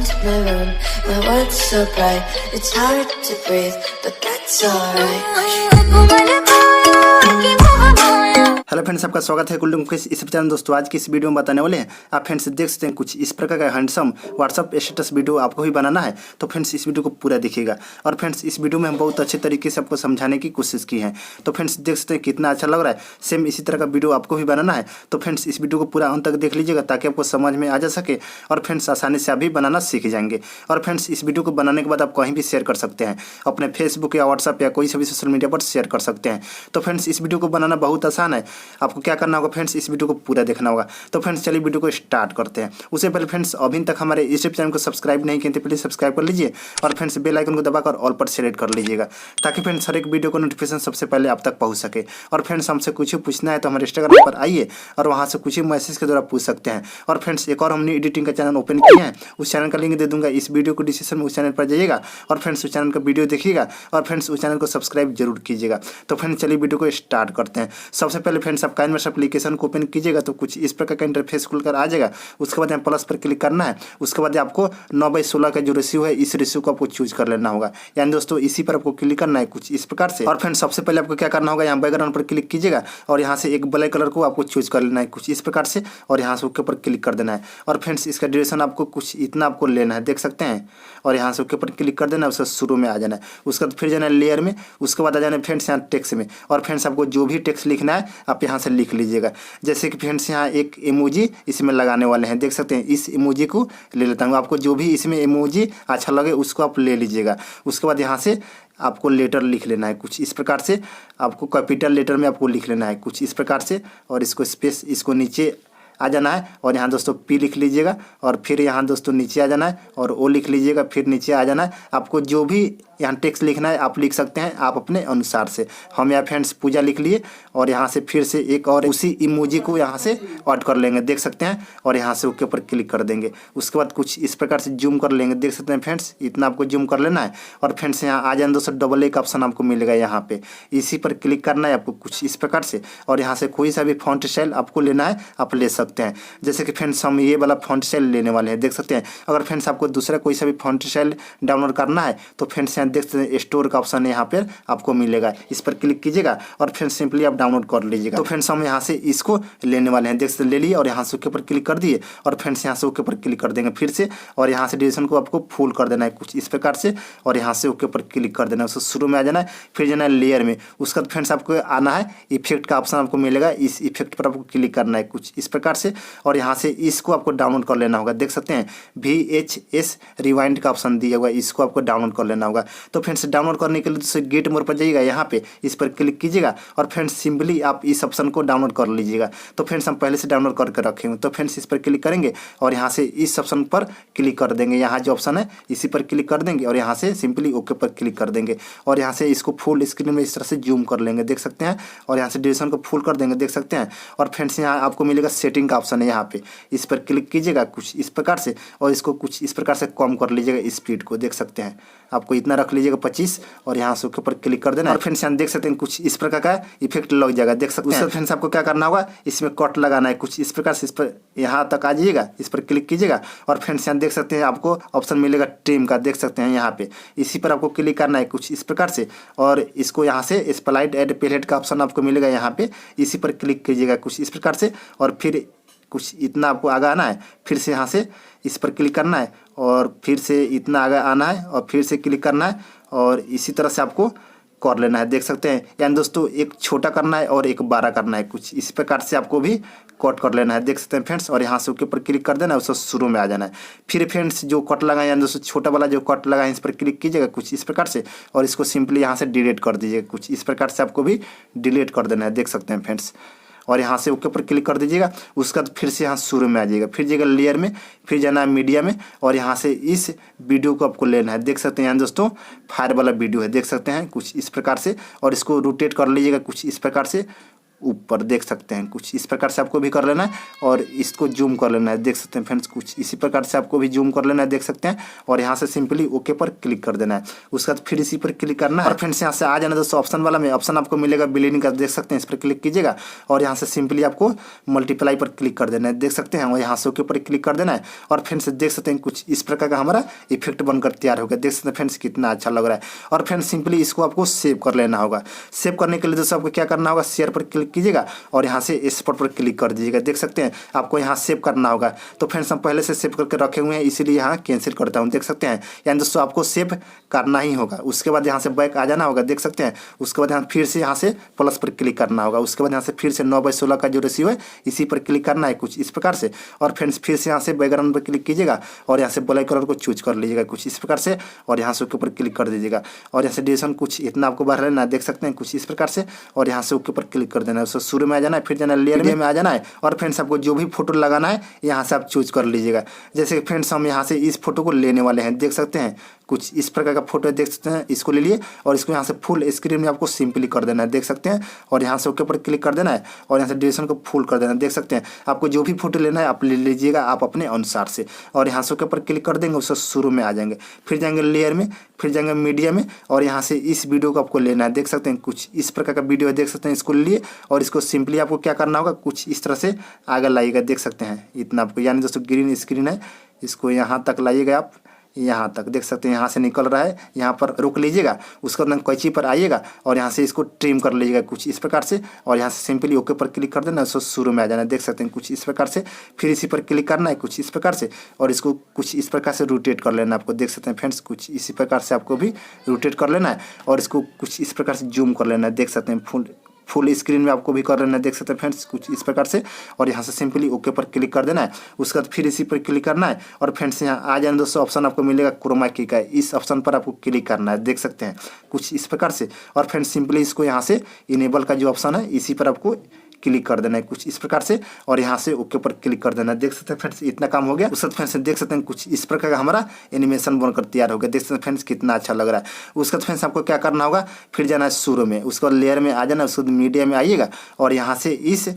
to my room. My world's so bright, it's hard to breathe, but that's alright. Hello friends, आपका स्वागत है मुकेश इस channel. दोस्तों, आज की इस वीडियो में बताने वाले हैं, आप फ्रेंड्स देख सकते हैं कुछ इस प्रकार का हैंडसम व्हाट्सअप स्टेटस वीडियो आपको भी बनाना है। तो फ्रेंड्स इस वीडियो को पूरा देखिएगा। और फ्रेंड्स इस वीडियो में हम बहुत अच्छे तरीके से आपको समझाने की कोशिश की है। तो फ्रेंड्स देख सकते हैं कितना अच्छा लग रहा है। सेम इसी तरह का वीडियो आपको भी बनाना है। तो फ्रेंड्स इस वीडियो को पूरा अंत तक देख लीजिएगा ताकि आपको समझ में आ जा सके और फ्रेंड्स आसानी से आप भी बनाना सीख जाएंगे। और फ्रेंड्स इस वीडियो को बनाने के बाद आप कहीं भी शेयर कर सकते हैं, अपने फेसबुक या व्हाट्सअप या कोई सा भी सोशल मीडिया पर शेयर कर सकते हैं। तो फ्रेंड्स इस वीडियो को बनाना बहुत आसान है। आपको क्या करना होगा फ्रेंड्स, इस वीडियो को पूरा देखना होगा। तो फ्रेंड्स चलिए वीडियो को स्टार्ट करते हैं। उससे पहले फ्रेंड्स अभी तक हमारे यूट्यूब चैनल को सब्सक्राइब नहीं किए तो प्लीज सब्सक्राइब कर लीजिए और फ्रेंड्स बेल आइकन को दबाकर ऑल पर सेलेक्ट कर लीजिएगा ताकि फ्रेंड्स हर एक वीडियो को नोटिफिकेशन सबसे पहले आप तक पहुंच सके। और फ्रेंड्स हमसे कुछ पूछना है तो हमारे इंस्टाग्राम पर आइए और वहां से कुछ मैसेज के द्वारा पूछ सकते हैं। और फ्रेंड्स एक और हमने एडिटिंग का चैनल ओपन किया है, उस चैनल का लिंक दे दूंगा इस वीडियो को डिस्क्रिप्शन में। उस चैनल पर जाइएगा और फ्रेंड्स उस चैनल का वीडियो देखिएगा और फ्रेंड्स उस चैनल को सब्सक्राइब जरूर कीजिएगा। तो फ्रेंड्स चलिए वीडियो को स्टार्ट करते हैं। सबसे पहले फ्रेंड्स आप काइनमास्टर एप्लीकेशन को ओपन कीजिएगा तो कुछ इस प्रकार का इंटरफेस खुलकर आ जाएगा। उसके बाद यहाँ प्लस पर क्लिक करना है। उसके बाद आपको 9/16 का जो रेशियो है इस रेशियो को आपको चूज कर लेना होगा। यानी दोस्तों इसी पर आपको क्लिक करना है कुछ इस प्रकार से। और फ्रेंड्स सबसे पहले आपको क्या करना होगा, यहाँ बैकग्राउंड पर क्लिक कीजिएगा और यहाँ से एक ब्लैक कलर को आपको चूज कर लेना है कुछ इस प्रकार से और यहाँ से ओके पर क्लिक कर देना है। और फ्रेंड्स इसका ड्यूरेशन आपको कुछ इतना आपको लेना है, देख सकते हैं। और यहाँ से ओके पर क्लिक कर देना है, उससे शुरू में आ जाना है। उसके बाद फिर जाना है लेयर में, उसके बाद आ जाना है फ्रेंड्स यहाँ टेक्स्ट में। और फ्रेंड्स आपको जो भी टेक्स्ट लिखना है आप यहाँ से लिख लीजिएगा। जैसे कि फ्रेंड्स यहाँ एक इमोजी इसमें लगाने वाले हैं, देख सकते हैं। इस इमोजी को ले लेता हूँ। आपको जो भी इसमें इमोजी अच्छा लगे उसको आप ले लीजिएगा। उसके बाद यहाँ से आपको लेटर लिख लेना है कुछ इस प्रकार से। आपको कैपिटल लेटर में आपको लिख लेना है कुछ इस प्रकार से और इसको स्पेस इसको नीचे आ जाना है और यहाँ दोस्तों पी लिख लीजिएगा और फिर यहाँ दोस्तों नीचे आ जाना है और ओ लिख लीजिएगा, फिर नीचे आ जाना है। आपको जो भी यहाँ टेक्स्ट लिखना है आप लिख सकते हैं आप अपने अनुसार से। हम यहाँ फ्रेंड्स पूजा लिख लिए और यहाँ से फिर से एक और उसी इमोजी को यहाँ से ऐड कर लेंगे, देख सकते हैं। और यहाँ से ओके पर क्लिक कर देंगे। उसके बाद कुछ इस प्रकार से जूम कर लेंगे, देख सकते हैं फ्रेंड्स। इतना आपको जूम कर लेना है और फ्रेंड्स यहाँ आ जाना दोस्तों डबल एक ऑप्शन आपको मिलेगा यहाँ पे, इसी पर क्लिक करना है आपको कुछ इस प्रकार से। और यहाँ से कोई सा भी फॉन्ट स्टाइल आपको लेना है आप ले सकते हैं। जैसे कि फ्रेंड्स हम ये वाला फॉन्ट स्टाइल लेने वाले हैं, देख सकते हैं। अगर फ्रेंड्स आपको दूसरा कोई सा भी फॉन्ट स्टाइल डाउनलोड करना है तो फ्रेंड्स यहाँ देख सकते हैं स्टोर का ऑप्शन यहाँ पर आपको मिलेगा, इस पर क्लिक कीजिएगा और फ्रेंड्स सिंपली आप डाउनलोड कर लीजिएगा। तो फ्रेंड्स हम यहाँ से इसको लेने वाले हैं, देख सकते ले लिए और यहाँ से ओके पर क्लिक कर दिए और फ्रेंड्स यहाँ से ओके पर क्लिक कर देंगे फिर से। और यहाँ से ड्यूरेशन को आपको फुल कर देना है कुछ इस प्रकार से और यहाँ से ओके पर क्लिक कर देना है। उसको शुरू में आ जाना है, फिर जाना है लेयर में। उसके बाद फ्रेंड्स आपको आना है इफेक्ट का ऑप्शन आपको मिलेगा, इस इफेक्ट पर आपको क्लिक करना है कुछ इस प्रकार से। और यहाँ से इसको आपको डाउनलोड कर लेना होगा, देख सकते हैं VHS रिवाइंड का ऑप्शन दिया हुआ है, इसको आपको डाउनलोड कर लेना होगा। तो फ्रेंड्स डाउनलोड करने के लिए गेट मोड पर जाइएगा, यहाँ पे इस पर क्लिक कीजिएगा और फ्रेंड्स सिंपली आप इस ऑप्शन को डाउनलोड कर लीजिएगा। तो फ्रेंड्स हम पहले से डाउनलोड करके रखे हुए, तो फ्रेंड्स इस पर क्लिक करेंगे और यहाँ से इस ऑप्शन पर क्लिक कर देंगे। यहाँ जो ऑप्शन है इसी पर क्लिक कर देंगे और यहाँ से सिंपली ओके पर क्लिक कर देंगे और यहाँ से इसको फुल स्क्रीन में इस तरह से जूम कर लेंगे, देख सकते हैं। और यहाँ से ड्यूरेशन को फुल कर देंगे, देख सकते हैं। और फ्रेंड्स यहाँ आपको मिलेगा सेटिंग का ऑप्शन है, यहाँ पे इस पर क्लिक कीजिएगा कुछ इस प्रकार से और इसको कुछ इस प्रकार से कम कर लीजिएगा स्पीड को, देख सकते हैं। आपको इतना रख लीजिएगा 25 और यहाँ से ऊपर क्लिक कर देना। और फ्रेंड्स यहाँ देख सकते हैं कुछ इस प्रकार का इफेक्ट लग जाएगा, देख सकते हैं। फ्रेंड्स आपको क्या करना होगा, इसमें कट लगाना है कुछ इस प्रकार से। इस पर यहाँ तक आ जाइएगा, इस पर क्लिक कीजिएगा और फ्रेंड्स यहाँ देख सकते हैं आपको ऑप्शन मिलेगा ट्रिम का, देख सकते हैं यहाँ पे। इसी पर आपको क्लिक करना है कुछ इस प्रकार से और इसको यहाँ से स्प्लाइट एड पेलेट का ऑप्शन आपको मिलेगा यहाँ पे, इसी पर क्लिक कीजिएगा कुछ इस प्रकार से। और फिर कुछ इतना आपको आगे आना है, फिर से यहाँ से इस पर क्लिक करना है और फिर से इतना आगे आना है और फिर से क्लिक करना है और इसी तरह से आपको कर लेना है, देख सकते हैं। यानी दोस्तों एक छोटा करना है और एक बड़ा करना है, कुछ इस प्रकार से आपको भी कट कर लेना है, देख सकते हैं फ्रेंड्स। और यहाँ से ऊपर क्लिक कर देना है, उसको शुरू में आ जाना है। फिर फ्रेंड्स जो कट लगा यानी दोस्तों छोटा वाला जो कट लगा है इस पर क्लिक कीजिएगा कुछ इस प्रकार से और इसको सिंपली यहाँ से डिलीट कर दीजिएगा, कुछ इस प्रकार से आपको भी डिलीट कर देना है, देख सकते हैं फ्रेंड्स। और यहाँ से ओके पर क्लिक कर दीजिएगा। उसके बाद फिर से यहाँ शुरू में आ जाइएगा, फिर जाइएगा लेयर में, फिर जाना है मीडिया में और यहाँ से इस वीडियो को आपको लेना है, देख सकते हैं। यहाँ दोस्तों फायर वाला वीडियो है, देख सकते हैं कुछ इस प्रकार से। और इसको रोटेट कर लीजिएगा कुछ इस प्रकार से ऊपर, देख सकते हैं कुछ इस प्रकार से आपको भी कर लेना है और इसको जूम कर लेना है, देख सकते हैं फ्रेंड्स कुछ इसी प्रकार से आपको भी जूम कर लेना है, देख सकते हैं। और यहाँ से सिंपली ओके पर क्लिक कर देना है, उसके बाद फिर इसी पर क्लिक करना है और फ्रेंड्स यहाँ से आ जाना दोस्तों ऑप्शन वाला में, ऑप्शन आपको मिलेगा बिलियन का, देख सकते हैं इस पर क्लिक कीजिएगा और यहाँ से सिंपली आपको मल्टीप्लाई पर क्लिक कर देना है, देख सकते हैं। और यहाँ से ओके पर क्लिक कर देना है और फ्रेंड्स देख सकते हैं कुछ इस प्रकार का हमारा इफेक्ट बनकर तैयार हो गया, देख सकते हैं फ्रेंड्स कितना अच्छा लग रहा है। और फ्रेंड्स सिंपली इसको आपको सेव कर लेना होगा। सेव करने के लिए दोस्तों आपको क्या करना होगा, शेयर पर क्लिक कीजिएगा और यहाँ से एक्सपोर्ट पर क्लिक कर दीजिएगा, देख सकते हैं आपको यहाँ सेव करना होगा। तो फ्रेंड्स हम पहले से सेव करके रखे हुए हैं इसीलिए यहाँ कैंसिल करता हूँ, देख सकते हैं। यानी दोस्तों आपको सेव करना ही होगा। उसके बाद यहाँ से बैक आ जाना होगा, देख सकते हैं। उसके बाद यहाँ फिर से यहाँ से प्लस पर क्लिक करना होगा। उसके बाद यहाँ से फिर से 9/16 का जो रेशियो है इसी पर क्लिक करना है कुछ इस प्रकार से। और फ्रेंड्स फिर से यहाँ से बैकग्राउंड पर क्लिक कीजिएगा और यहाँ से ब्लैक कलर को चूज कर लीजिएगा कुछ इस प्रकार से और यहाँ से ओके पर क्लिक कर दीजिएगा। और यहाँ से ड्यूरेशन कुछ इतना आपको बढ़ लेना, देख सकते हैं कुछ इस प्रकार से। और यहाँ से ओके पर क्लिक कर देना है, उसको शुरू में आ जाना है, फिर जाना लेयर में आ जाना है। और फ्रेंड्स आपको जो भी फोटो लगाना है यहाँ से आप चूज कर लीजिएगा। जैसे फ्रेंड्स हम यहाँ से इस फोटो को लेने वाले हैं, देख सकते हैं कुछ इस प्रकार का फोटो देख सकते हैं, इसको ले लिए और इसको यहाँ से फुल स्क्रीन में आपको सिंपली कर देना है, देख सकते हैं। और यहाँ से ओके पर क्लिक कर देना है और यहाँ से ड्यूरेशन को फुल कर देना है, देख सकते हैं। आपको जो भी फोटो लेना है आप ले लीजिएगा आप अपने अनुसार से। और यहाँ से ओके पर क्लिक कर देंगे, उससे शुरू में आ जाएंगे, फिर जाएंगे लेयर में, फिर जाएंगे मीडिया में और यहाँ से इस वीडियो को आपको लेना है, देख सकते हैं कुछ इस प्रकार का वीडियो है, देख सकते हैं। इसको लिए और इसको सिंपली आपको क्या करना होगा, कुछ इस तरह से आगे लाइएगा, देख सकते हैं इतना आपको। यानी दोस्तों ग्रीन स्क्रीन है, इसको यहाँ तक लाइएगा आप, यहाँ तक देख सकते हैं यहाँ से निकल रहा है, यहाँ पर रोक लीजिएगा। उसके बाद कैंची पर आइएगा और यहाँ से इसको ट्रिम कर लीजिएगा कुछ इस प्रकार से। और यहाँ से सिंपली ओके पर क्लिक कर देना, उसको शुरू में आ जाना है, देख सकते हैं कुछ इस प्रकार से। फिर इसी पर क्लिक करना है कुछ इस प्रकार से और इसको कुछ इस प्रकार से रोटेट कर लेना है आपको, देख सकते हैं फ्रेंड्स कुछ इसी प्रकार से आपको भी रोटेट कर लेना है। और इसको कुछ इस प्रकार से जूम कर लेना है, देख सकते हैं फुल स्क्रीन में आपको भी कर लेना है, देख सकते हैं फ्रेंड्स कुछ इस प्रकार से। और यहाँ से सिंपली ओके पर क्लिक कर देना है, उसके बाद फिर इसी पर क्लिक करना है। और फ्रेंड्स यहाँ आ जाने दोस्तों ऑप्शन आपको मिलेगा क्रोमा की का, इस ऑप्शन पर आपको क्लिक करना है, देख सकते हैं कुछ इस प्रकार से। और फ्रेंड्स सिंपली इसको यहाँ से इनेबल का जो ऑप्शन है इसी पर आपको क्लिक कर देना है कुछ इस प्रकार से और यहाँ से ओके पर क्लिक कर देना है, देख सकते हैं फ्रेंड्स इतना काम हो गया। उसके बाद फ्रेंड्स देख सकते हैं कुछ इस प्रकार का हमारा एनिमेशन बनकर तैयार हो गया, देख सकते हैं फ्रेंड्स कितना अच्छा लग रहा है। उसके बाद फ्रेंड्स आपको क्या करना होगा, फिर जाना है शुरू में, उसके बाद लेयर में आ जाना, उसके बाद मीडिया में आइएगा और यहाँ से इस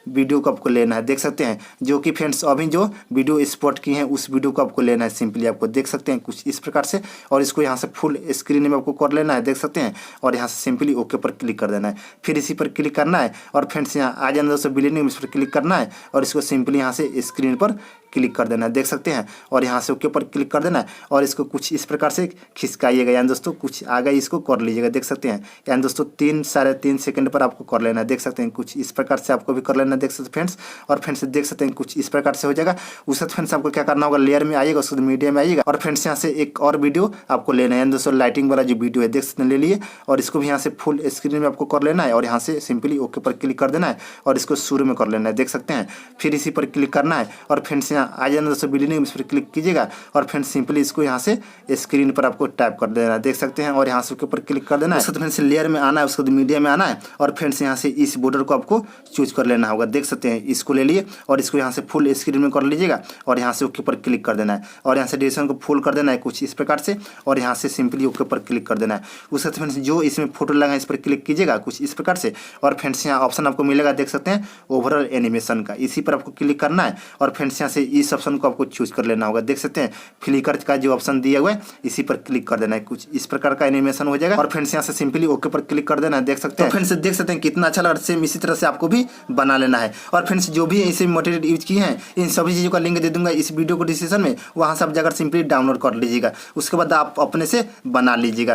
वीडियो को आपको लेना है, देख सकते हैं। जो कि फ्रेंड्स अभी जो वीडियो एक्सपोर्ट की हैं उस वीडियो को आपको लेना है सिंपली आपको, देख सकते हैं कुछ इस प्रकार से। और इसको यहाँ से फुल स्क्रीन में आपको कर लेना है, देख सकते हैं। और यहाँ से सिंपली ओके पर क्लिक कर देना है, फिर इसी पर क्लिक करना है। और फ्रेंड्स यहाँ आ जाना दोस्तों बिलियन, इस पर क्लिक करना है और इसको सिंपली यहाँ से स्क्रीन पर क्लिक कर देना है, देख सकते हैं। और यहाँ से ओके पर क्लिक कर देना है और इसको कुछ इस प्रकार से खिसकाइएगा, यानी दोस्तों कुछ आगे इसको कर लीजिएगा, देख सकते हैं। यानी दोस्तों 3-3.5 सेकंड पर आपको कर लेना है, देख सकते हैं कुछ इस प्रकार से आपको भी कर लेना है, देख सकते हैं फ्रेंड्स। और फ्रेंड्स देख सकते हैं कुछ इस प्रकार से हो जाएगा। उसके बाद फ्रेंड्स आपको क्या करना होगा, लेयर में आइएगा, उसके बाद मीडिया में आइएगा और फ्रेंड्स यहाँ से एक और वीडियो आपको लेना है, यानी दोस्तों लाइटिंग वाला जो वीडियो है देख सकते हैं ले लिए। और इसको भी यहाँ से फुल स्क्रीन में आपको कर लेना है और यहाँ से सिंपली ओके पर क्लिक कर देना है और इसको शुरू में कर लेना है, देख सकते हैं। फिर इसी पर क्लिक करना है और फ्रेंड्स यहाँ आ जाना दोस्तों इस पर क्लिक कीजिएगा और फ्रेंड्स सिंपली इसको यहाँ से स्क्रीन पर आपको टाइप कर देना है, देख सकते हैं। और यहाँ से ऊपर क्लिक कर देना है, उसके बाद फ्रेंड्स लेयर में आना है, उसके बाद मीडिया में आना है और फ्रेंड्स यहाँ से इस बॉर्डर को आपको चूज कर लेना होगा, देख सकते हैं। इसको ले लिए और इसको यहाँ से फुल स्क्रीन में कर लीजिएगा और यहाँ से ओके पर क्लिक कर देना है और यहाँ से ड्यूरेशन को फुल कर देना है कुछ इस प्रकार से। और यहाँ से सिंपली ओके पर क्लिक कर देना है। उसके बाद फ्रेंड्स जो इसमें फोटो लगा है इस पर क्लिक कीजिएगा कुछ इस प्रकार से। और फ्रेंड्स यहाँ ऑप्शन आपको मिलेगा, देख सकते हैं ओवरऑल एनिमेशन का, इसी पर आपको क्लिक करना है। और फ्रेंड्स यहाँ से इस ऑप्शन को आपको चूज कर लेना होगा, देख सकते हैं। फ्लिकर का जो ऑप्शन दिया हुआ है इसी पर क्लिक कर देना है, कुछ इस प्रकार का एनिमेशन हो जाएगा। और फ्रेंड्स यहाँ से सिंपली ओके पर क्लिक कर देना है, देख सकते हैं। तो फ्रेंड्स देख सकते हैं कितना अच्छा लग रहा है, सेम इसी तरह से आपको भी बना लेना है। और फ्रेंड्स जो भी इसे मटेरियल यूज किए हैं इन सभी चीज़ों का लिंक दे दूंगा इस वीडियो को डिस्क्रिप्शन में, वहाँ से आप जाकर सिंपली डाउनलोड कर लीजिएगा। उसके बाद आप अपने से बना लीजिएगा।